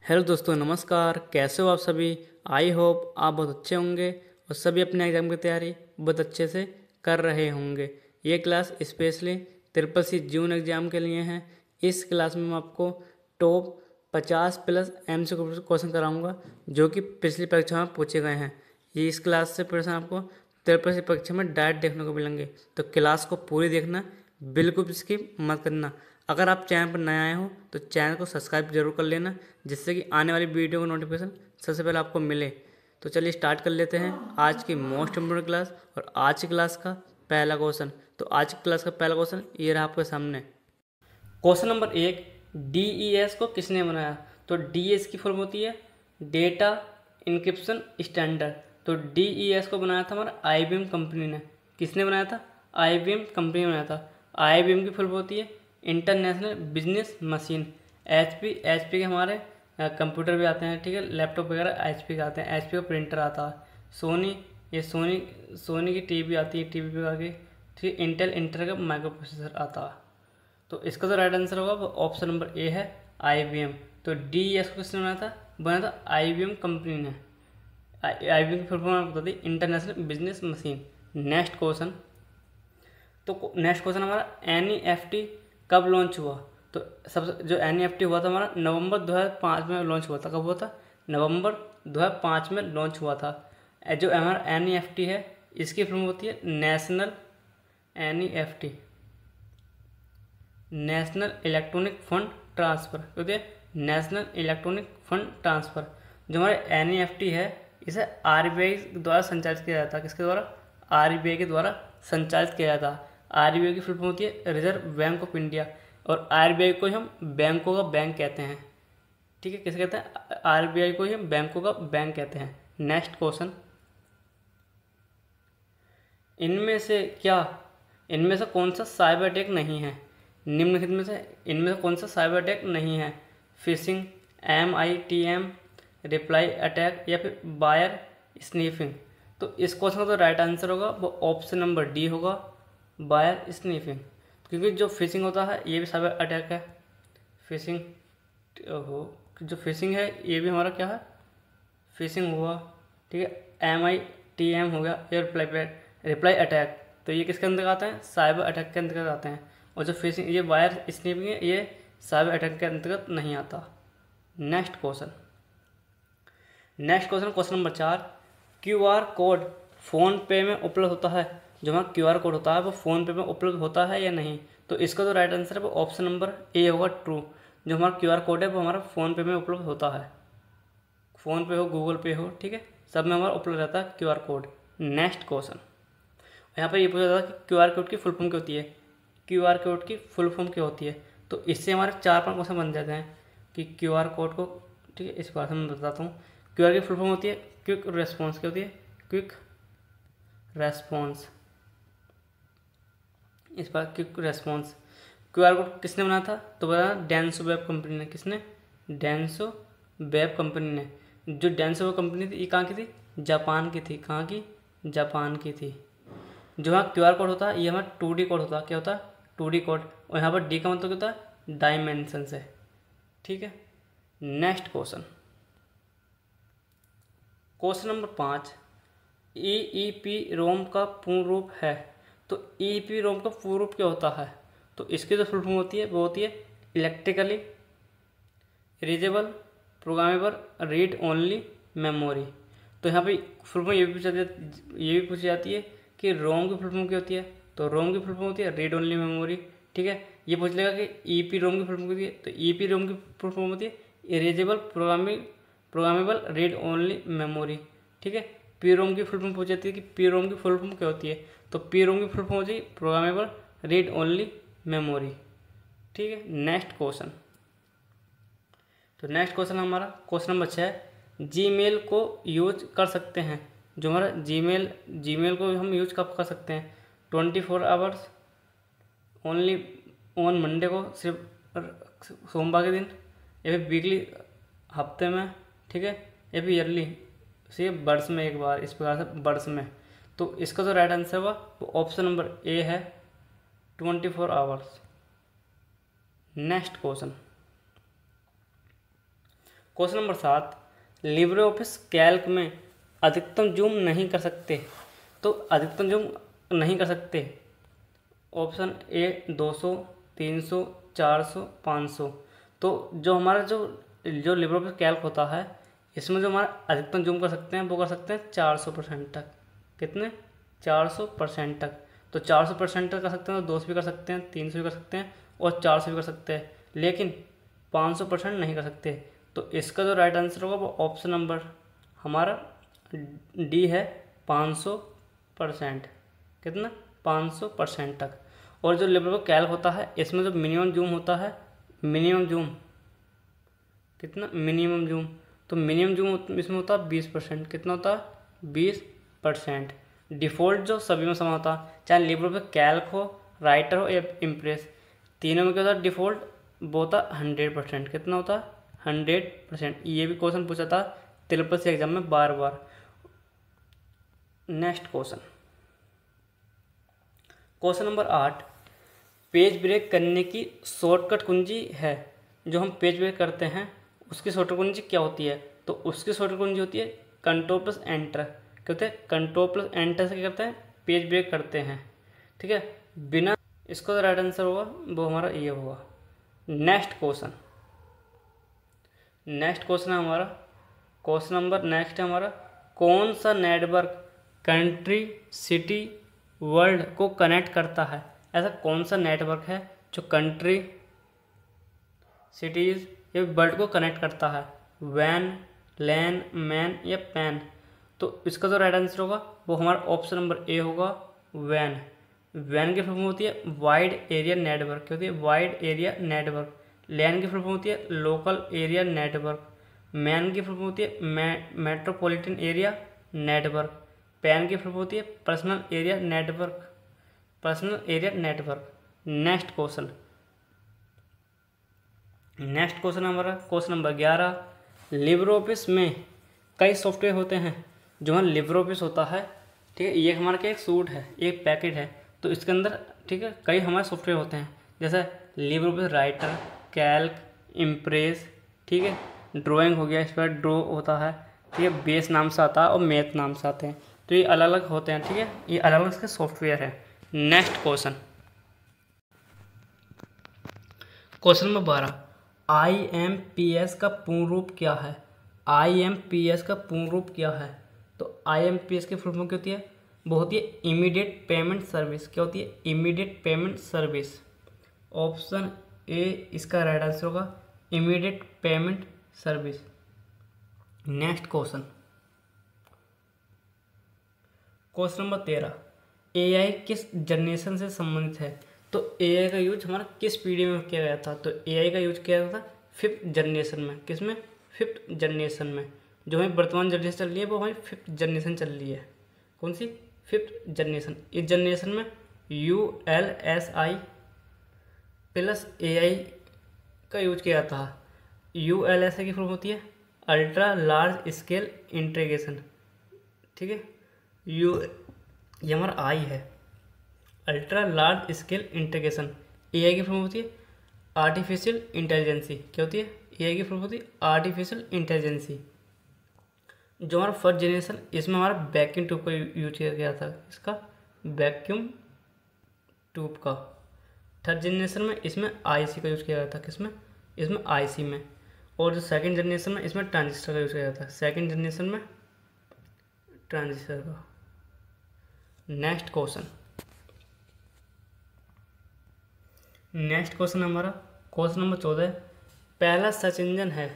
Hello दोस्तों, नमस्कार। कैसे हो आप सभी। आई होप आप बहुत अच्छे होंगे और सभी अपने एग्ज़ाम की तैयारी बहुत अच्छे से कर रहे होंगे। ये क्लास स्पेशली ट्रिपल सी जून एग्ज़ाम के लिए है। इस क्लास में मैं आपको टॉप 50+ MCQ क्वेश्चन कराऊंगा जो कि पिछली परीक्षा में पूछे गए हैं। ये इस क्लास से प्रश्न आपको ट्रिपल सी परीक्षा में डायरेक्ट देखने को मिलेंगे, तो क्लास को पूरी देखना, बिल्कुल भी स्किप मत करना। अगर आप चैनल पर नए आए हो तो चैनल को सब्सक्राइब जरूर कर लेना, जिससे कि आने वाली वीडियो का नोटिफिकेशन सबसे पहले आपको मिले। तो चलिए स्टार्ट कर लेते हैं आज की मोस्ट इम्पोर्टेंट क्लास और आज की क्लास का पहला क्वेश्चन। तो आज की क्लास का पहला क्वेश्चन ये रहा आपके सामने। क्वेश्चन नंबर 1, DES को किसने बनाया। तो DES की फॉर्म होती है डेटा इंक्रिप्शन स्टैंडर्ड। तो DES को बनाया था हमारा IBM कंपनी ने। किसने बनाया था। IBM कंपनी ने बनाया था। IBM की फॉर्म होती है इंटरनेशनल बिजनेस मशीन। HP के हमारे कंप्यूटर भी आते हैं, ठीक है। लैपटॉप वगैरह HP के आते हैं। HP का प्रिंटर आता है। सोनी, ये सोनी की टीवी आती है, टीवी पे आगे, ठीक है। इंटेल का माइक्रो प्रोसेसर आता है। तो इसका जो राइट आंसर होगा वो ऑप्शन नंबर ए है, IBM। तो DES को किसने बनाया था IBM कंपनी ने। IBM की फुल फॉर्म बता दी international business machine. Next question. तो नेक्स्ट क्वेश्चन हमारा NEFT कब लॉन्च हुआ। तो सबसे जो NEFT हुआ था हमारा नवंबर 2005 में लॉन्च हुआ था। कब हुआ था। नवंबर 2005 में लॉन्च हुआ था। जो हमारा NEFT है इसकी फॉर्म होती है national NEFT, national electronic fund transfer. होती है नेशनल इलेक्ट्रॉनिक फंड ट्रांसफ़र। जो हमारे NEFT है इसे RBI द्वारा संचालित किया जाता है। किसके द्वारा। RBI के द्वारा संचालित किया जाता है। RBI की फुल फॉर्म होती है रिजर्व बैंक ऑफ इंडिया। और RBI को ही हम बैंकों का बैंक कहते हैं, ठीक है। किसे कहते हैं। RBI को ही हम बैंकों का बैंक कहते हैं। Next question. इनमें से कौन सा साइबर अटैक नहीं है। निम्नलिखित में से इनमें से कौन सा साइबर अटैक नहीं है। फिशिंग, MITM, रिप्लाई अटैक या फिर वायर स्नीफिंग। तो इस क्वेश्चन का तो राइट आंसर होगा वो ऑप्शन नंबर डी होगा, वायर स्नीफिंग। क्योंकि जो फिशिंग होता है ये भी साइबर अटैक है। फिशिंग जो फिशिंग है ये भी हमारा क्या है, फिशिंग हुआ, ठीक है। MITM हो गया, या रिप्लाई अटैक। तो ये किसके अंदर आते हैं, साइबर अटैक के अंतर्गत आते हैं। और जो फिशिंग, ये वायर स्नीपिंग है, ये साइबर अटैक के अंतर्गत नहीं आता। Next question. Question number 4, QR code phone पे में उपलब्ध होता है। जो हमारा QR कोड होता है वो फ़ोन पे में उपलब्ध होता है या नहीं। तो इसका जो राइट आंसर है वो ऑप्शन नंबर ए होगा, ट्रू। जो हमारा QR कोड है वो हमारा फ़ोन पे में उपलब्ध होता है। फ़ोन पे हो, गूगल पे हो, ठीक है, सब में हमारा उपलब्ध रहता है QR कोड। Next question. यहाँ पर ये पूछा जाता है कि QR कोड की फुल फॉर्म क्या होती है। QR कोड की फुल फॉर्म क्या होती है। तो इससे हमारे 4-5 क्वेश्चन बन जाते हैं कि QR कोड को, ठीक है, इस बार मैं बताता हूँ। QR की फुल फॉर्म होती है क्विक रेस्पॉन्स। क्या होती है, क्विक रेस्पॉन्स। इस बार क्विक रेस्पॉन्स। QR कोड किसने बनाया था। तो बताया डेंसो वेब कंपनी ने। किसने, डेंसो वेब कंपनी ने। जो डेंसो वेब कंपनी थी ये कहाँ की थी, जापान की थी। कहाँ की, जापान की थी। जो यहाँ QR कोड होता है ये हमारा 2D कोड होता है। क्या होता है, 2D कोड। और यहाँ पर D का मतलब क्या होता है, डायमेंशन से, ठीक है। Next question. Question number 5, EEPROM का पूर्ण रूप है। तो EEPROM का पूर्ण रूप क्या होता है। तो इसकी जो फुल फॉर्म होती है वो होती है electrically erasable programmable read only memory. तो यहाँ पे फुल फॉर्म ये भी पूछी जाती है कि रोम की फुल फॉर्म क्या होती है। तो रोम की फुल फॉर्म होती है रीड ओनली मेमोरी, ठीक है। ये पूछ लेगा कि EEPROM की फुल फॉर्म होती है। तो EEPROM की फुल फॉर्म होती है erasable programmable read only memory, ठीक है। PROM की फुल फॉर्म पूछ जाती है कि PROM की फुल फॉर्म क्या होती है। तो PROM की फुल फॉर्म होती है प्रोग्रामेबल रीड ओनली मेमोरी, ठीक है। Next question. तो नेक्स्ट क्वेश्चन हमारा क्वेश्चन नंबर 6, जीमेल को यूज कर सकते हैं। जो हमारा जीमेल को हम यूज कब कर सकते हैं, 24 आवर्स ओनली ऑन मंडे को, सिर्फ सोमवार के दिन, या फिर वीकली, हफ्ते में, ठीक है, या फिर ईयरली, सिर्फ वर्ष में एक बार, इस प्रकार से वर्ष में। तो इसका जो राइट आंसर हुआ वो ऑप्शन नंबर ए है, 24 hours. Next question. Question number 7, Libre office Calc में अधिकतम जूम नहीं कर सकते, तो अधिकतम जूम नहीं कर सकते। Option A 200, 300, 400, 500। तो जो हमारा जो जो लिब्रे ऑफिस कैल्क होता है, इसमें जो हमारा अधिकतम जूम कर सकते हैं वो कर सकते हैं 400% तक। कितने? 400% तक। तो 400% तक कर सकते हैं, तो 200 भी कर सकते हैं, 300 भी कर सकते हैं और 400 भी कर सकते हैं, लेकिन 500% नहीं कर सकते। तो इसका जो राइट आंसर होगा वो ऑप्शन नंबर हमारा डी है, 500%। कितना? 500% तक। और जो लिब्रे ऑफिस कैल्क होता है, इसमें जो मिनिमम जूम होता है, मिनिमम जूम कितना? मिनिमम जूम, तो मिनिमम जूम इसमें होता है 20%। कितना होता है? 20%। डिफ़ॉल्ट जो सभी में समान होता है, चाहे लिब्रे ऑफिस कैल्क हो, राइटर हो या इम्प्रेस, तीनों में क्या होता है? डिफ़ॉल्ट वो होता है 100%। कितना होता है? 100%। ये भी क्वेश्चन पूछा था ट्रिपल सी एग्जाम में बार बार। Next question, question number 8, page break करने की शॉर्टकट कुंजी है। जो हम पेज ब्रेक करते हैं उसकी शॉर्टकट कुंजी क्या होती है? तो उसकी शॉर्टकट कुंजी होती है कंट्रोल प्लस एंटर। क्या होता है? कंट्रोल प्लस एंटर से क्या करते हैं? पेज ब्रेक करते हैं। ठीक है, बिना, इसका जो राइट आंसर होगा वो हमारा ये होगा। नेक्स्ट क्वेश्चन, नेक्स्ट क्वेश्चन है हमारा, क्वेश्चन नंबर नेक्स्ट है हमारा, कौन सा नेटवर्क कंट्री, सिटी, वर्ल्ड को कनेक्ट करता है? ऐसा कौन सा नेटवर्क है जो कंट्री, सिटीज़ या वर्ल्ड को कनेक्ट करता है? वैन, लैन, मैन या पैन? तो इसका जो राइट आंसर होगा वो हमारा ऑप्शन नंबर ए होगा, वैन। वैन की फुल फॉर्म होती है वाइड एरिया नेटवर्क। क्या होती है? Wide area network. लैन की फुल फॉर्म होती है लोकल एरिया नेटवर्क। मैन की फुल फॉर्म होती है मेट्रोपॉलिटन एरिया नेटवर्क। पैन की फुल फॉर्म होती है personal area network, personal area network. Next question, next question हमारा क्वेश्चन नंबर 11, लिब्रे ऑफिस में कई सॉफ्टवेयर होते हैं। जो हमारा लिब्रे ऑफिस होता है, ठीक है, ये हमारा क्या एक सूट है, एक पैकेट है, तो इसके अंदर, ठीक है, कई हमारे सॉफ्टवेयर होते हैं, जैसे Libre office writer, Calc, impress, ठीक है, ड्राइंग हो गया, इस पर ड्रॉ होता है, ठीक है, बेस नाम से आता है और मैथ नाम से आते हैं। तो ये अलग अलग होते हैं, ठीक है, ये अलग अलग इसके सॉफ्टवेयर है। Next question, question number 12, IMPS का पूर्ण रूप क्या है? IMPS का पूर्ण रूप क्या है? तो IMPS की फुल फॉर्म क्या होती है? वो होती है इमीडिएट पेमेंट सर्विस। क्या होती है? Immediate payment service. Option A इसका राइट आंसर होगा, immediate payment service. Next question, question number 13, AI किस जनरेशन से संबंधित है? तो AI का यूज हमारा किस पीढ़ी में किया गया था? तो AI का यूज किया गया था 5th जनरेशन में। किस में? 5th जनरेशन में। जो हमारी वर्तमान जनरेशन चल रही है वो हमारी 5th जनरेशन चल रही है। कौन सी? 5th generation. इस जनरेशन में ULSI प्लस AI का यूज किया था। ULSI की फुल होती है अल्ट्रा लार्ज स्केल इंटीग्रेशन। ठीक है, ये हमारा आई है, ultra large scale integration. AI की फॉर्म होती है आर्टिफिशियल इंटेलिजेंसी। क्या होती है? AI की फॉर्म होती है आर्टिफिशियल इंटेलिजेंसी। जो हमारा फर्स्ट जनरेशन, इसमें हमारा वैक्यूम ट्यूब का यूज किया गया था। इसका वैक्यूम ट्यूब का। थर्ड जनरेशन में इसमें IC का यूज किया गया था। किसमें? इसमें IC में। और जो सेकंड जनरेशन में इसमें ट्रांजिस्टर का यूज किया गया था। सेकंड जनरेशन में ट्रांजिस्टर का। नेक्स्ट क्वेश्चन, नेक्स्ट क्वेश्चन हमारा क्वेश्चन नंबर 14, पहला सर्च इंजन है।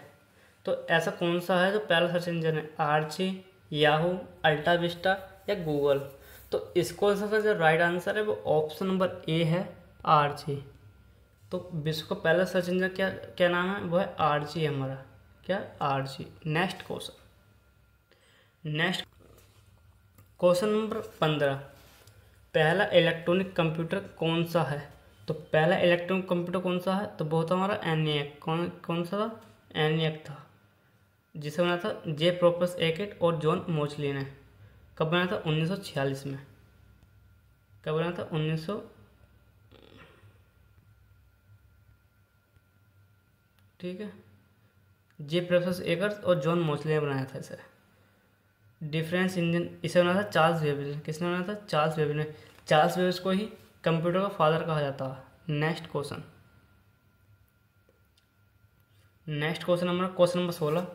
तो ऐसा कौन सा है जो पहला सर्च इंजन है? आर्ची, याहू, अल्टा विस्टा या गूगल? तो इस क्वेश्चन का जो राइट आंसर है वो ऑप्शन नंबर ए है, आर्ची। तो विश्व का पहला सर्च इंजन क्या क्या नाम है? वो है आर्ची है हमारा। क्या? Archie. Next question, next question number 15, पहला इलेक्ट्रॉनिक कंप्यूटर कौन सा है? तो पहला इलेक्ट्रॉनिक कंप्यूटर कौन सा है? तो वो था हमारा ENIAC। कौन सा था? ENIAC था, जिसे बनाया था जे प्रोपस एकट और जॉन मोचली ने। कब बनाया था? 1946 में। कब बनाया था? 1900, ठीक है, जेफरसन एकर्स और जॉन मोस्ले ने बनाया था इसे। डिफरेंस इंजन इसे बनाया था चार्ल्स बेबेज ने। किसने बनाया था? चार्ल्स बेबेज ने। चार्ल्स बेबेज को ही कंप्यूटर का फादर कहा जाता है। नेक्स्ट क्वेश्चन हमारा क्वेश्चन नंबर 16।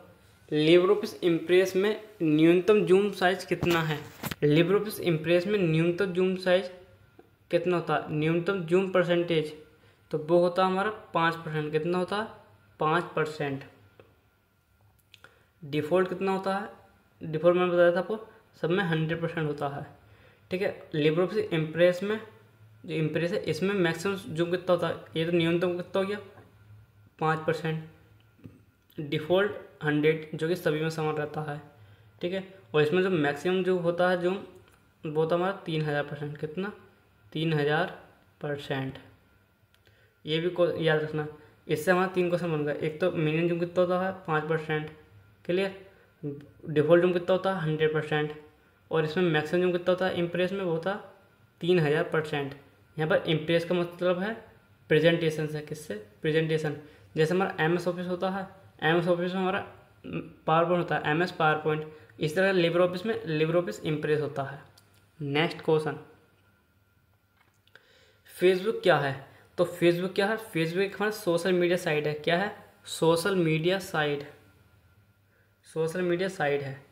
लिब्रोऑफिस इम्प्रेस में न्यूनतम जूम साइज कितना है? लिब्रोऑफिस इम्प्रेस में न्यूनतम जूम साइज कितना होता है? न्यूनतम जूम परसेंटेज तो वो होता है हमारा 5%। कितना होता है? 5%। डिफ़ॉल्ट कितना होता है? डिफ़ॉल्ट मैंने बताया था आपको, सब में 100% होता है। ठीक है। लिब्रोऑफिस इम्प्रेस में जो इम्प्रेस है इसमें मैक्सिमम जूम कितना होता है? ये तो न्यूनतम कितना हो गया? 5%। डिफ़ॉल्ट 100 जो कि सभी में समान रहता है। ठीक है। और इसमें जो मैक्सिमम जो होता है जूम वो होता है हमारा 3000%। कितना? 3000%। ये भी याद रखना। इससे हमारा 3 क्वेश्चन बन गए। एक तो मिनिमम जूम कितना होता है? 5%। क्लियर। डिफ़ॉल्ट जूम कितना होता है? 100%। और इसमें मैक्सिमम जूम कितना होता है? इम्प्रेस में वो होता 3000%। यहाँ पर इम्प्रेस का मतलब है प्रेजेंटेशन से। किससे? प्रेजेंटेशन। जैसे हमारा MS ऑफिस होता है, MS ऑफिस में हमारा पावर पॉइंट होता है, MS पावर पॉइंट। इस तरह लिब्रे ऑफिस में लिब्रे ऑफिस इम्प्रेस होता है। नेक्स्ट क्वेश्चन, फेसबुक क्या है? तो फेसबुक क्या है? फेसबुक एक हमारा सोशल मीडिया साइट है। क्या है? Social media site. Social media site है।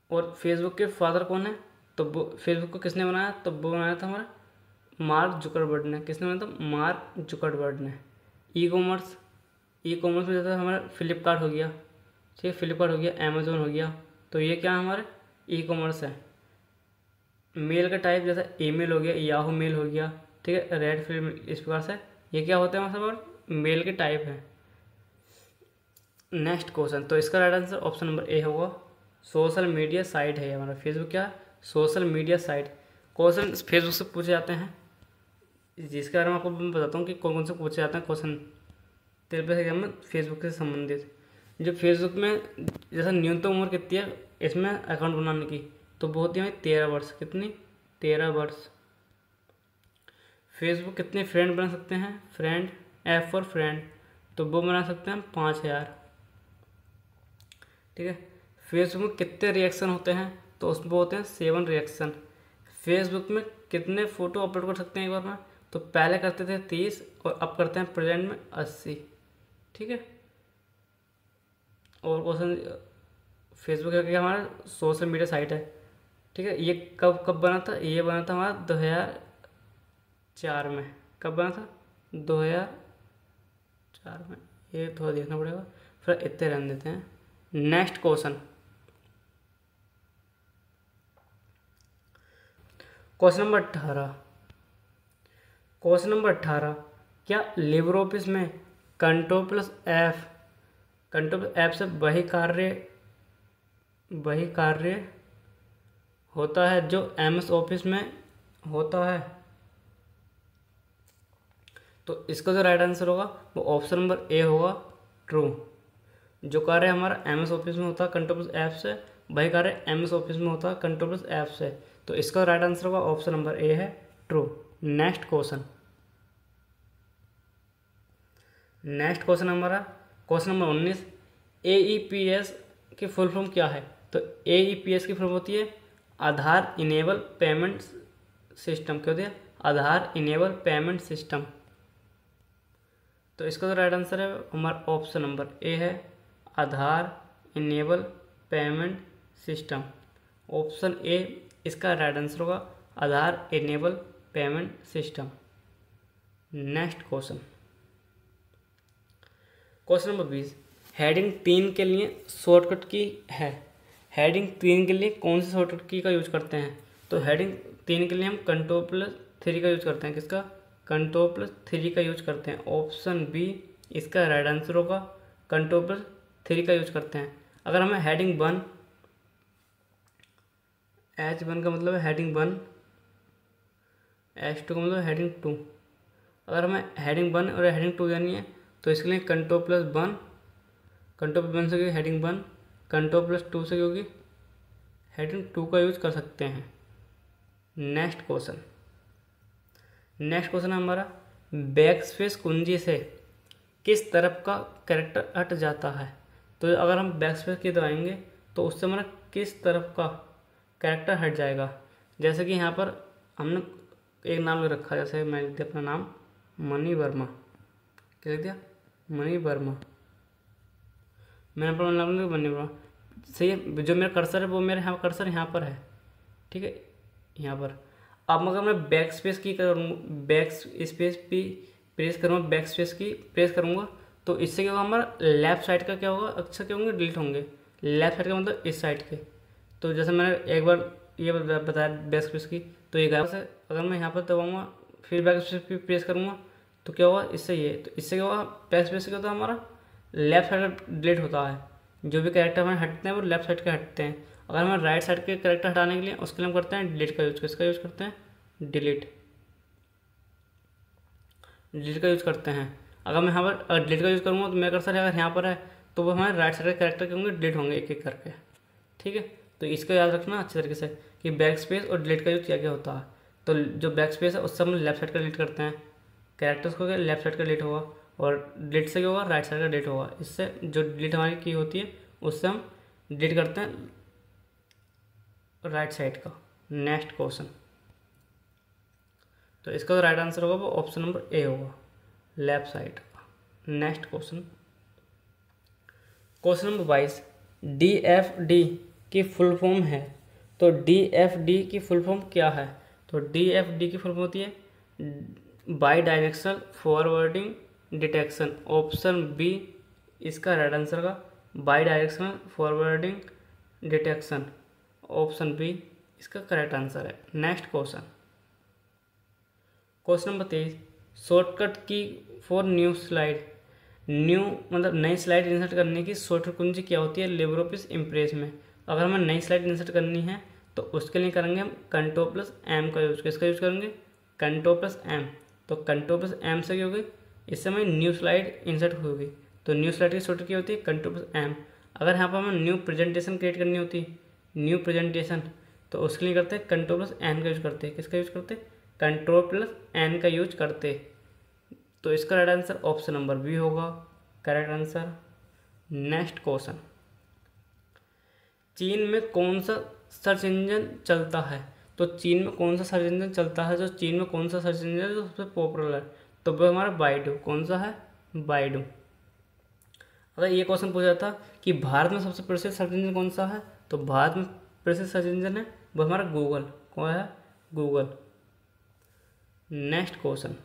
और फेसबुक के फादर कौन है? तो वो फेसबुक को किसने बनाया? तो वो बनाया था हमारा मार्क जुकरबर्ग ने। किसने बनाया था? मार्क जुकरबर्ग ने। ई कॉमर्स में जैसे हमारा फ्लिपकार्ट हो गया, ठीक है, फ्लिपकार्ट हो गया, अमेजोन हो गया। तो ये क्या है? हमारे ई कॉमर्स है। मेल का टाइप जैसा ईमेल हो गया, याहू मेल हो गया, ठीक है, रेड फिल्म, इस प्रकार से ये क्या होते हैं हमारे सब मेल के टाइप है। नेक्स्ट क्वेश्चन, तो इसका राइट आंसर ऑप्शन नंबर ए होगा। सोशल मीडिया साइट है हमारा फेसबुक। क्या? Social media site. Question Facebook से पूछे जाते हैं, जिसके बारे में आपको मैं बताता हूँ कि कौन कौन से पूछे जाते हैं क्वेश्चन ट्रिपल एग्जाम में फेसबुक से संबंधित। जो फेसबुक में जैसा न्यूनतम उम्र कितनी है इसमें अकाउंट बनाने की, तो वो होती है 13 वर्ष। कितनी? 13 वर्ष। फेसबुक कितने फ्रेंड बना सकते हैं? फ्रेंड, एफ फॉर फ्रेंड, तो वो बना सकते हैं 5000। ठीक है। फेसबुक में कितने रिएक्शन होते हैं? तो उसमें होते हैं 7 रिएक्शन। फेसबुक में कितने फ़ोटो अपलोड कर सकते हैं एक बार में? तो पहले करते थे 30 और अब करते हैं प्रेजेंट में 80। ठीक है। और क्वेश्चन, फेसबुक है क्या? हमारा सोशल मीडिया साइट है। ठीक है। ये कब कब बना था? ये बना था हमारा 2004 में। कब बना था? 2004 में। ये थोड़ा देखना पड़ेगा, फिर इतने रहने देते हैं। Next question, question number 18। Question number 18, क्या लिब्रे ऑफिस में कंट्रोल प्लस F से वही कार्य होता है जो MS ऑफिस में होता है? तो इसका जो राइट आंसर होगा वो ऑप्शन नंबर ए होगा, ट्रू। जो कार्य हमारा MS ऑफिस में होता है कंट्रोल प्लस F से, वही कार्य MS ऑफिस में होता है कंट्रोल प्लस F से। तो इसका राइट आंसर होगा ऑप्शन नंबर ए है, ट्रू। नेक्स्ट क्वेश्चन हमारा क्वेश्चन नंबर 19। AEPS की फुल फॉर्म क्या है? तो AEPS की फुल फॉर्म होती है आधार इनेबल पेमेंट सिस्टम। क्या होती है? Aadhaar enable payment system. तो इसका जो राइट आंसर है हमारा ऑप्शन नंबर ए है, Aadhaar enable payment system. Option A इसका राइट आंसर होगा, Aadhaar enable payment system. Next question number 20। Heading 3 के लिए शॉर्टकट की है। हेडिंग 3 के लिए कौन सी शॉर्टकट की का यूज करते हैं? तो हेडिंग 3 के लिए हम कंट्रोल प्लस 3 का यूज करते हैं। किसका? कंट्रोल प्लस 3 का यूज करते हैं। ऑप्शन बी इसका राइट आंसर होगा, कंट्रोल प्लस 3 का यूज करते हैं। अगर हमें हेडिंग 1, H1 का मतलब है हेडिंग 1, H2 का मतलब हेडिंग 2। अगर हमें हेडिंग 1 और हेडिंग 2 जानी है तो इसके लिए कंट्रोल प्लस 1, कंट्रोल प्लस 1 से होगी हेडिंग 1, कंट्रोल प्लस 2 से होगी हेडिंग 2 का यूज कर सकते हैं। नेक्स्ट क्वेश्चन हमारा बैकस्पेस कुंजी से किस तरफ का कैरेक्टर हट जाता है। तो अगर हम बैक स्पेस की दबाएंगे तो उससे हमारा किस तरफ का कैरेक्टर हट जाएगा। जैसे कि यहाँ पर हमने एक नाम लिख रखा, जैसे मैं लिख दिया अपना नाम मनी वर्मा। क्या लिख दिया? मनी वर्मा। मैंने अपना नाम लिखा मनी वर्मा। सही है। जो मेरा कर्सर है वो मेरे यहाँ कर्सर यहाँ पर है, ठीक है, यहाँ पर। अब अगर मैं बैक स्पेस की करूँ, बैक स्पेस भी प्रेस करूँगा, बैक स्पेस की प्रेस करूँगा तो इससे क्या होगा, हमारा लेफ्ट साइड का क्या होगा, अक्षर क्या होंगे, डिलीट होंगे। लेफ्ट साइड का मतलब इस साइड के। तो जैसे मैंने एक बार ये बताया बैक स्पेस की, तो ये गायब से अगर मैं यहाँ पर दबाऊँगा फिर बैक स्पेस की प्रेस करूँगा तो क्या होगा, इससे ये, तो इससे क्या होगा, बैक स्पेस से क्या होता है, हमारा लेफ्ट साइड का डिलीट होता है। जो भी कैरेक्टर हमें हटते हैं वो लेफ्ट साइड के हटते हैं। अगर हमें राइट साइड के कैरेक्टर हटाने के लिए उसके लिए हम करते हैं डिलीट का यूज। किसका यूज करते हैं? डिलीट। डिलीट का यूज करते हैं। अगर मैं यहाँ पर डिलीट का यूज़ करूँगा तो मेरा कर्सर अगर यहाँ पर है तो वो हमारे राइट साइड के कैरेक्टर के होंगे, डिलीट होंगे एक एक करके, ठीक है। तो इसका याद रखना अच्छे तरीके से कि बैक स्पेस और डिलीट का यूज क्या क्या होता है। तो जो बैक स्पेस है उससे हम लेफ्ट साइड का डिलीट करते हैं, कैरेक्टर्स को क्या लेफ्ट साइड का डिलीट होगा, और डिलीट से क्या होगा, राइट साइड का डिलीट होगा। इससे जो डिलीट हमारी की होती है उससे हम डिलीट करते हैं राइट साइड का। नेक्स्ट क्वेश्चन, तो इसका जो राइट आंसर होगा वो ऑप्शन नंबर ए होगा, लेफ्ट साइड का। Next question, question number 22, DFD की फुल फॉर्म है। तो DFD की फुल फॉर्म क्या है? तो DFD की फुल फॉर्म होती है bidirectional forwarding detection. Option B इसका राइट आंसर का, bidirectional forwarding detection. Option B इसका करेक्ट आंसर है। Next question, question number 23, shortcut की फॉर न्यू स्लाइड। न्यू मतलब नई स्लाइड इंसर्ट करने की शॉर्टकट कुंजी क्या होती है लिब्रे ऑफिस इम्प्रेस में। अगर हमें नई स्लाइड इंसर्ट करनी है तो उसके लिए करेंगे हम Ctrl+M का यूज़। किसका यूज़ करेंगे? Ctrl+M। तो Ctrl+M से क्या होगी, इससे हमें न्यू स्लाइड इंसर्ट होगी। तो न्यू स्लाइड की शॉर्टकट क्या होती है? Ctrl+M। अगर यहाँ पर हमें न्यू प्रेजेंटेशन क्रिएट करनी होती, न्यू प्रेजेंटेशन, तो उसके लिए करते हैं Ctrl+N का यूज़ करते हैं। किसका यूज़ करते हैं? Ctrl+N का यूज करते। तो इसका right answer option number B होगा, करेक्ट आंसर। नेक्स्ट क्वेश्चन, चीन में कौन सा सर्च इंजन चलता है? तो चीन में कौन सा सर्च इंजन चलता है, जो चीन में कौन सा सर्च इंजन है जो सबसे पॉपुलर है? तो वो हमारा बाइडू। कौन सा है? बाइडू। अगर ये क्वेश्चन पूछा था कि भारत में सबसे प्रसिद्ध सर्च इंजन कौन सा है, तो भारत में प्रसिद्ध सर्च इंजन है वो हमारा गूगल। कौन है? Google. Next question,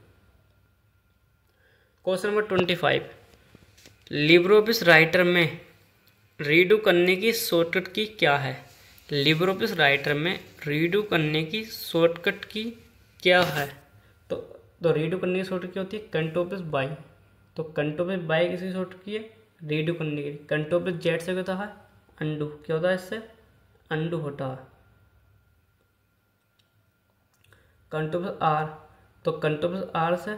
question number 25, Libre office writer में रीडू करने की शॉर्टकट की क्या है? लिब्रे ऑफिस राइटर में रीडू करने की शॉर्टकट की क्या है? तो रीडू करने की शॉर्टकट क्या होती है? Ctrl+Y। तो Ctrl+Y किसकी शॉर्टकट की है? रीडू करने की। Ctrl+Z से क्या होता है? अंडू। क्या होता है इससे? अंडू होता है। Ctrl+R, तो Ctrl+R से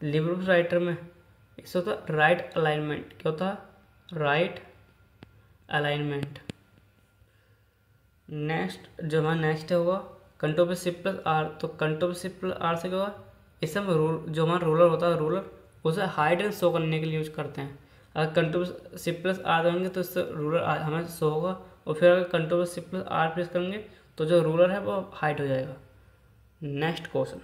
लिब्रे ऑफिस राइटर में इससे होता है राइट अलाइनमेंट। क्या होता है? Right alignment. नेक्स्ट जो हमारा नेक्स्ट होगा Ctrl+Shift+R। तो Ctrl+Shift+R से क्या होगा, इससे हम जो हमारा रूलर होता है, रूलर उसे हाइड एंड शो करने के लिए यूज करते हैं। अगर Ctrl+Shift+R देंगे तो इससे रूलर हमें शो होगा, और फिर अगर Ctrl+Shift+R प्रेस करेंगे तो जो रूलर है वो हाइड हो जाएगा। नेक्स्ट क्वेश्चन,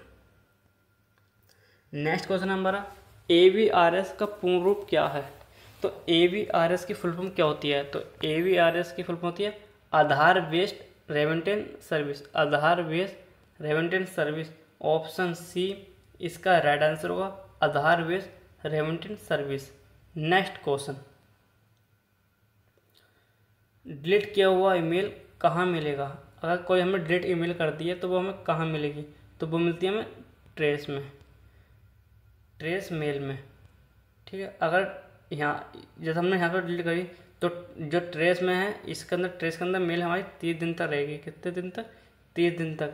नेक्स्ट क्वेश्चन हमारा AVRS का पूर्ण रूप क्या है? तो AVRS की फुल फॉर्म क्या होती है? तो AVRS की फुल फॉर्म होती है Aadhaar based remittance service. Aadhaar based remittance service. Option C इसका राइट आंसर होगा, Aadhaar based remittance service. Next question, delete किया हुआ ईमेल कहाँ मिलेगा? अगर कोई हमें डिलीट ईमेल कर दी है तो वो हमें कहाँ मिलेगी? तो वो मिलती है हमें ट्रेस में, ट्रेस मेल में, ठीक है। अगर यहाँ जैसे हमने यहाँ पर डिलीट करी तो जो ट्रेस में है इसके अंदर, ट्रेस के अंदर मेल हमारी 30 दिन तक रहेगी। कितने दिन तक? 30 दिन तक।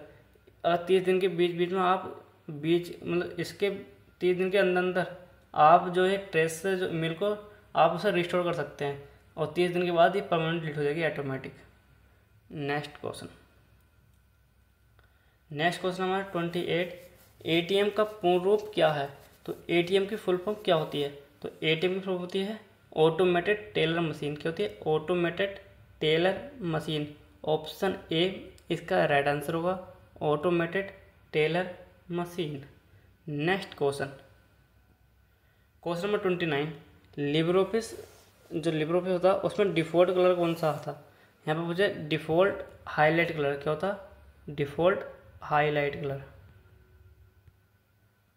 अगर 30 दिन के बीच बीच में आप मतलब इसके 30 दिन के अंदर अंदर आप जो है ट्रेस से जो मेल को आप उसे रिस्टोर कर सकते हैं, और 30 दिन के बाद ये परमानेंट डिलीट हो जाएगी automatic. Next question, next question हमारा 28, ATM का पूर्ण रूप क्या है? तो ATM की फुल फॉर्म क्या होती है? तो एटीएम की फुल फॉर्म होती है ऑटोमेटेड टेलर मशीन। क्या होती है? Automated teller machine. Option A इसका राइट आंसर होगा, automated teller machine. Next question, question number 29। Libre office, जो लिब्रे ऑफिस होता है उसमें डिफ़ॉल्ट कलर कौन सा था? यहाँ पे मुझे डिफ़ॉल्ट हाईलाइट कलर। क्या होता? Default highlight colour,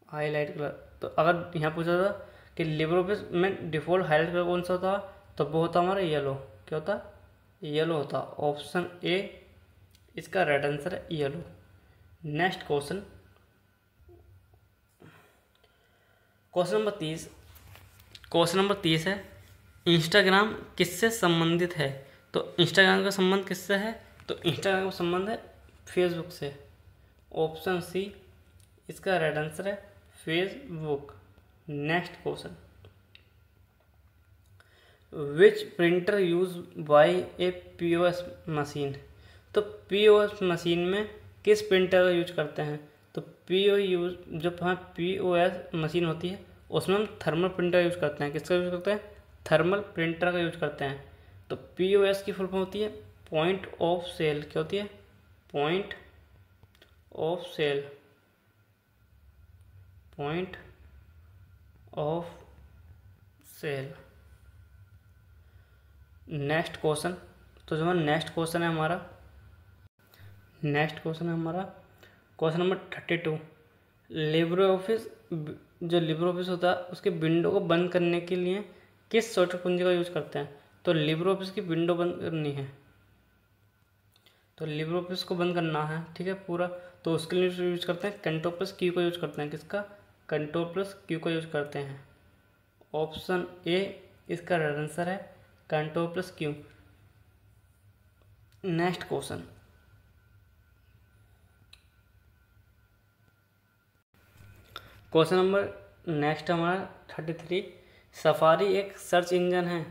highlight colour. तो अगर यहाँ पूछा था कि लिब्रे ऑफिस में डिफ़ॉल्ट हाईलाइट कलर कौन सा होता, तो वो होता हमारा येलो। क्या होता? येलो होता। ऑप्शन ए इसका राइट आंसर है yellow. Next question, question number 30। Question number 30 है, इंस्टाग्राम किससे संबंधित है? तो इंस्टाग्राम का संबंध किससे है? तो इंस्टाग्राम का संबंध है फेसबुक से। ऑप्शन सी इसका राइट आंसर है Facebook. Next question, which printer use by A POS machine? तो पीओएस मशीन में किस प्रिंटर का यूज करते हैं? तो जो पीओएस मशीन होती है उसमें हम थर्मल प्रिंटर यूज करते हैं। किसका यूज करते हैं? थर्मल प्रिंटर का यूज करते हैं। तो पीओएस की फुल फॉर्म होती है पॉइंट ऑफ सेल। क्या होती है? Point of sale, point of sale. Next question, तो जो हमारा नेक्स्ट क्वेश्चन है हमारा क्वेश्चन नंबर 32। लिब्रे ऑफिस, जो लिब्रे ऑफिस होता है उसके विंडो को बंद करने के लिए किस शॉर्टकट कुंजी का यूज करते हैं? तो लिब्रे ऑफिस की विंडो बंद करनी है, तो लिब्रे ऑफिस को बंद करना है, ठीक है पूरा, तो उसके लिए यूज करते हैं कंट्रोल प्लस क्यू का यूज करते हैं। किसका? कंट्रोल प्लस क्यू का यूज करते हैं। ऑप्शन ए इसका राइट आंसर है control plus Q. Next question, question number next हमारा 33। सफारी एक सर्च इंजन है।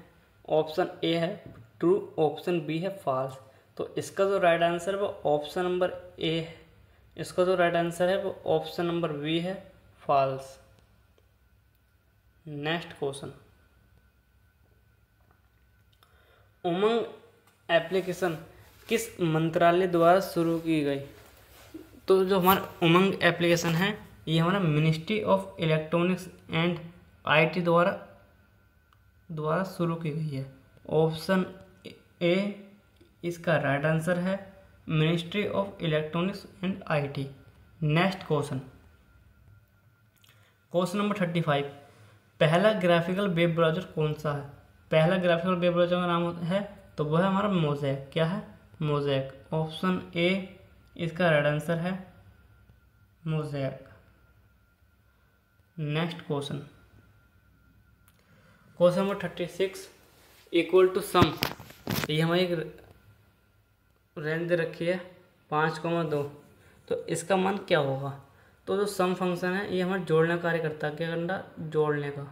ऑप्शन ए है ट्रू, ऑप्शन बी है फॉल्स। तो इसका जो राइट आंसर है वो ऑप्शन नंबर ए है। इसका जो राइट आंसर है वो ऑप्शन नंबर बी है फॉल्स। नेक्स्ट क्वेश्चन, उमंग एप्लीकेशन किस मंत्रालय द्वारा शुरू की गई? तो जो हमारा उमंग एप्लीकेशन है ये हमारा ministry of electronics and IT द्वारा शुरू की गई है। ऑप्शन ए इसका राइट आंसर है ministry of electronics and IT. Next question, question number 35। पहला ग्राफिकल वेब ब्राउज़र कौन सा है? पहला ग्राफिकल वेब ब्राउज़र का नाम है तो वह है हमारा मोज़ेक। क्या है? मोज़ेक। ऑप्शन ए इसका राइट आंसर है mosaic. Next question, question number 36। Equal to sum, ये हमारी एक रेंज दे रखी है 5,2, तो इसका मान क्या होगा? तो जो सम फंक्शन है ये हमारा जोड़ने का कार्य करता है। क्या करना? जोड़ने का,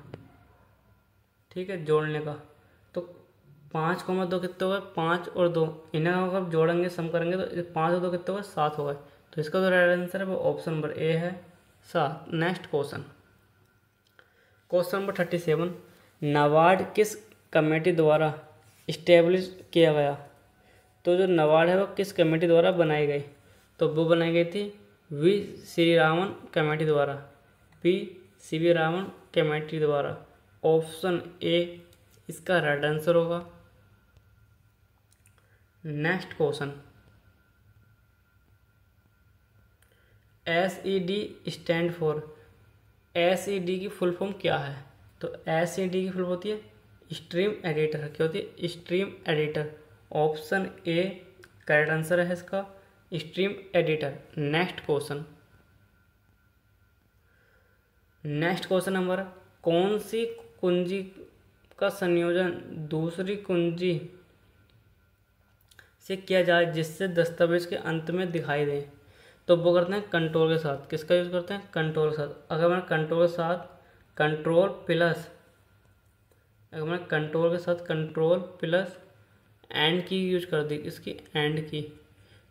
ठीक है, जोड़ने का। तो 5,2 कितने हो गए? 5 और 2, इन्हें अगर जोड़ेंगे सम करेंगे तो 5 और 2 कितने हो गए? 7 हो गए। तो इसका जो राइट आंसर है वो ऑप्शन नंबर ए है 7। Next question, question number 37। NABARD किस कमेटी द्वारा इस्टेब्लिश किया गया? तो जो नाबार्ड है वो किस कमेटी द्वारा बनाई गई? तो वो बनाई गई थी वी श्री रामन कमेटी द्वारा, वी सी रामन कमेटी द्वारा। ऑप्शन ए इसका राइट आंसर होगा। Next question, SED stand for, SED की फुल फॉर्म क्या है? तो SED की फुल होती है स्ट्रीम एडिटर। क्या होती है? Stream editor. Option A correct answer है इसका स्ट्रीम एडिटर। नेक्स्ट क्वेश्चन, हमारा कौन सी कुंजी का संयोजन दूसरी कुंजी से किया जाए जिससे दस्तावेज के अंत में दिखाई दे? तो वो करते हैं कंट्रोल के साथ। किसका यूज़ करते हैं? कंट्रोल के साथ। अगर मैं कंट्रोल के साथ कंट्रोल प्लस एंड की यूज कर दी, इसकी एंड की,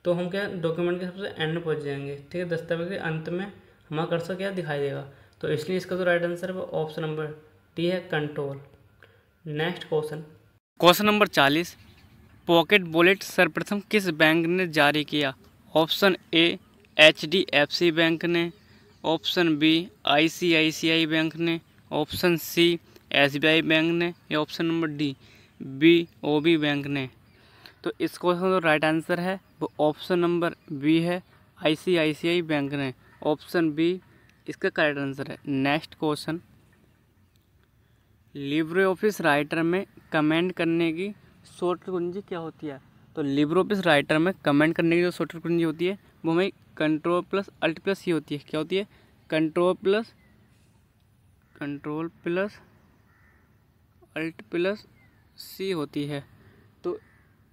तो हम क्या डॉक्यूमेंट के सबसे एंड में पहुंच जाएंगे, ठीक है, दस्तावेज के अंत में हमारा कर्सर क्या दिखाई देगा। तो इसलिए इसका जो राइट आंसर है वो ऑप्शन नंबर डी है control. Next question, question number 40, pocket bullet सर्वप्रथम किस बैंक ने जारी किया? ऑप्शन ए HDFC बैंक ने, ऑप्शन बी ICICI बैंक ने, ऑप्शन सी SBI बैंक ने, या option number D BOB bank ने। तो इस क्वेश्चन का जो राइट आंसर है वो ऑप्शन नंबर बी है, ICICI बैंक ने। ऑप्शन बी इसका करेक्ट आंसर है। Next question, Libre office writer में कमेंट करने की शॉर्टकट कुंजी क्या होती है? तो लिब्रे ऑफिस राइटर में कमेंट करने की जो शॉर्टकट कुंजी होती है वो हमें Ctrl+Alt+C होती है। क्या होती है? Ctrl+Alt+C होती है। तो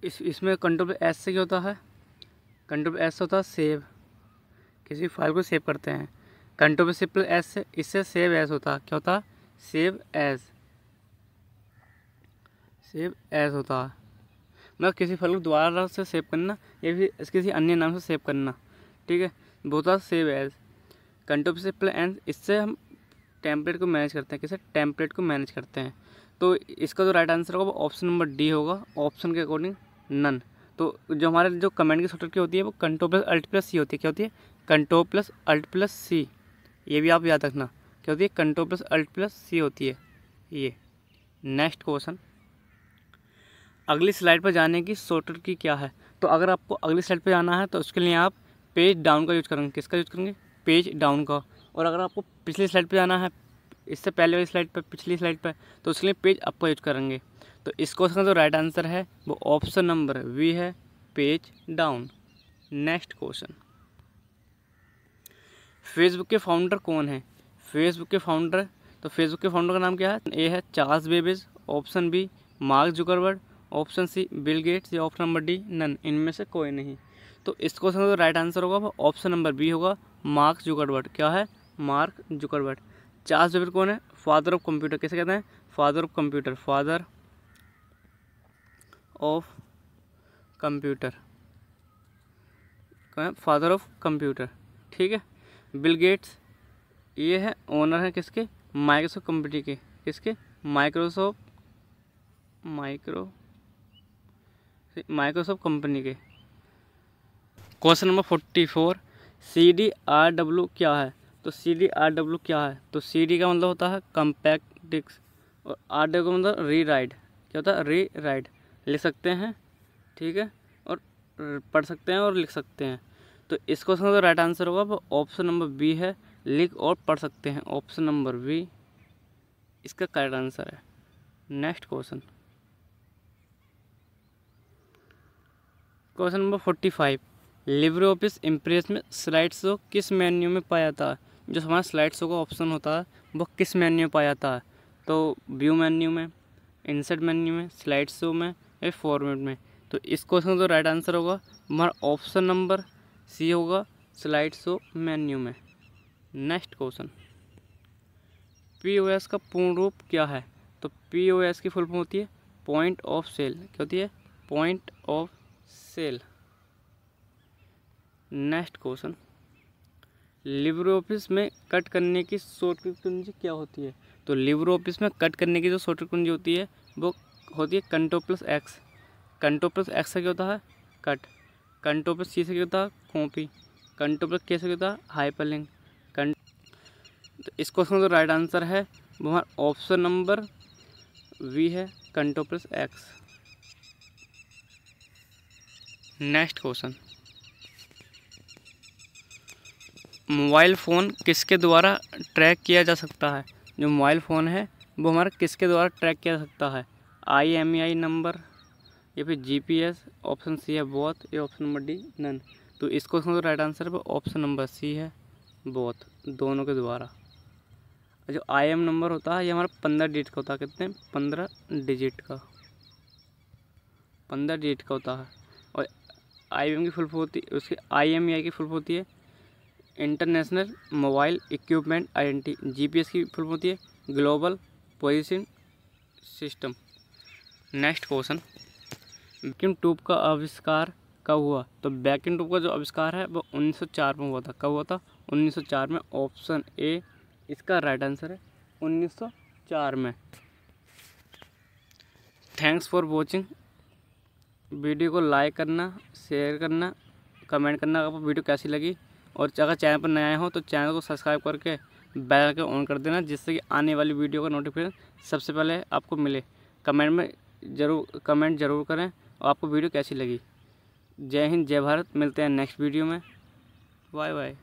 इसमें Ctrl+S से क्या होता है? Ctrl+S होता है सेव, किसी फाइल को सेव करते हैं। Ctrl+S से इससे सेव एज होता है। क्या होता है? सेव एज होता है, मतलब किसी फाइल को दोबारा से सेव करना या फिर किसी अन्य नाम से सेव करना। ठीक है, वो होता है सेव एज। Ctrl+N इससे हम टेम्पलेट को मैनेज करते हैं। किसे? टेम्पलेट को मैनेज करते हैं। तो इसका जो राइट आंसर होगा वो ऑप्शन नंबर डी होगा, ऑप्शन के अकॉर्डिंग नन। तो जो हमारे जो कमेंट की शॉर्टकट की होती है वो Ctrl+Alt+C होती है। क्या होती है? Ctrl+Alt+C। ये भी आप याद रखना, क्या होती है? Ctrl+Alt+C होती है ये। नेक्स्ट क्वेश्चन, अगली स्लाइड पर जाने की शॉर्टकट की क्या है? तो अगर आपको अगली स्लाइड पर जाना है तो उसके लिए आप पेज डाउन का यूज करेंगे। किसका यूज करेंगे? पेज डाउन का। और अगर आपको पिछली स्लाइड पर जाना है, इससे पहले वाली स्लाइड पर, पिछली स्लाइड पर, तो उसके लिए पेज अप का यूज करेंगे। तो इस क्वेश्चन का जो राइट आंसर है वो ऑप्शन नंबर बी है, page down. Next question, Facebook के फाउंडर कौन है? फेसबुक के फाउंडर, तो फेसबुक के फाउंडर का नाम क्या है? ए है Charles Babbage, option B Mark Zuckerberg, option C Bill Gates, या ऑप्शन नंबर डी नन, इनमें से कोई नहीं। तो इस क्वेश्चन का जो राइट आंसर होगा वो ऑप्शन नंबर बी होगा, मार्क जुकरबर्ग। क्या है? Mark Zuckerberg. चार्ल्स बेबेज कौन है? Father of computer. कैसे कहते हैं? Father of computer, father of computer, father of computer. ठीक है। बिल गेट्स ये है ओनर है किसके? माइक्रोसॉफ्ट कंपनी के। किसके? माइक्रोसॉफ्ट कंपनी के। क्वेश्चन नंबर 44, CDRW क्या है? तो CDRW क्या है? तो CD का मतलब होता है कम्पैक्ट डिस्क, और RW का मतलब री राइट। क्या होता है? री राइट। लिख सकते हैं, ठीक है, और पढ़ सकते हैं और लिख सकते हैं। तो इस क्वेश्चन का राइट आंसर होगा वो ऑप्शन नंबर बी है, लिख और पढ़ सकते हैं। ऑप्शन नंबर बी इसका करेक्ट आंसर है। Next question, question number 45, Libre office impress में स्लाइड शो किस मेन्यू में पाया जाता है? जो हमारा स्लाइड शो का ऑप्शन होता है वो किस मेन्यू में पाया जाता है? तो व्यू मेन्यू में, इंसर्ट मेन्यू में, स्लाइड शो में, या फॉर्मेट में। तो इस क्वेश्चन का जो राइट आंसर होगा हमारा ऑप्शन नंबर सी होगा, स्लाइड शो मेन्यू में। नेक्स्ट क्वेश्चन, POS का पूर्ण रूप क्या है? तो POS की फुल फॉर्म होती है पॉइंट ऑफ सेल। क्या होती है? Point of sale. Next question, LibreOffice में कट करने की शॉर्टकट कुंजी क्या होती है? तो लिब्रे ऑफिस में कट करने की जो शॉर्टकट कुंजी होती है वो होती है Ctrl+X। Ctrl+X से क्या होता है? कट। Ctrl+C से क्या होता है? कॉपी। Ctrl+K से क्या होता है? हाइपरलिंक। तो इस क्वेश्चन का जो राइट आंसर है वो हमारा ऑप्शन नंबर वी है, Ctrl+X। Next question, mobile phone किसके द्वारा ट्रैक किया जा सकता है? जो मोबाइल फ़ोन है वो हमारा किसके द्वारा ट्रैक किया जा सकता है? IMEI नंबर या फिर GPS? ऑप्शन सी है बोथ, या ऑप्शन नंबर डी नन। तो इस क्वेश्चन का राइट आंसर है ऑप्शन नंबर सी है, बोथ, दोनों के द्वारा। जो IM नंबर होता है ये हमारा 15 डिजिट का होता है। कितने? 15 डिजिट का, 15 डिजिट का होता है। और IM की फुल फॉर्म होती है, उसकी IMEI की फुल फॉर्म होती है international mobile equipment identity. GPS की फुल फॉर्म होती है global position system. Next question, vacuum tube का आविष्कार कब हुआ? तो वैक्यूम ट्यूब का जो आविष्कार है वो 1904 में हुआ था। कब हुआ था? 1904 में। ऑप्शन ए इसका राइट आंसर है 1904। 4 में। Thanks for watching. वीडियो को लाइक करना, शेयर करना, कमेंट करना आपको वीडियो कैसी लगी। और अगर चैनल पर नया हो तो चैनल को सब्सक्राइब करके बेल आइकन ऑन कर देना, जिससे कि आने वाली वीडियो का नोटिफिकेशन सबसे पहले आपको मिले। कमेंट ज़रूर करें और आपको वीडियो कैसी लगी। जय हिंद, जय भारत। मिलते हैं नेक्स्ट वीडियो में। Bye bye.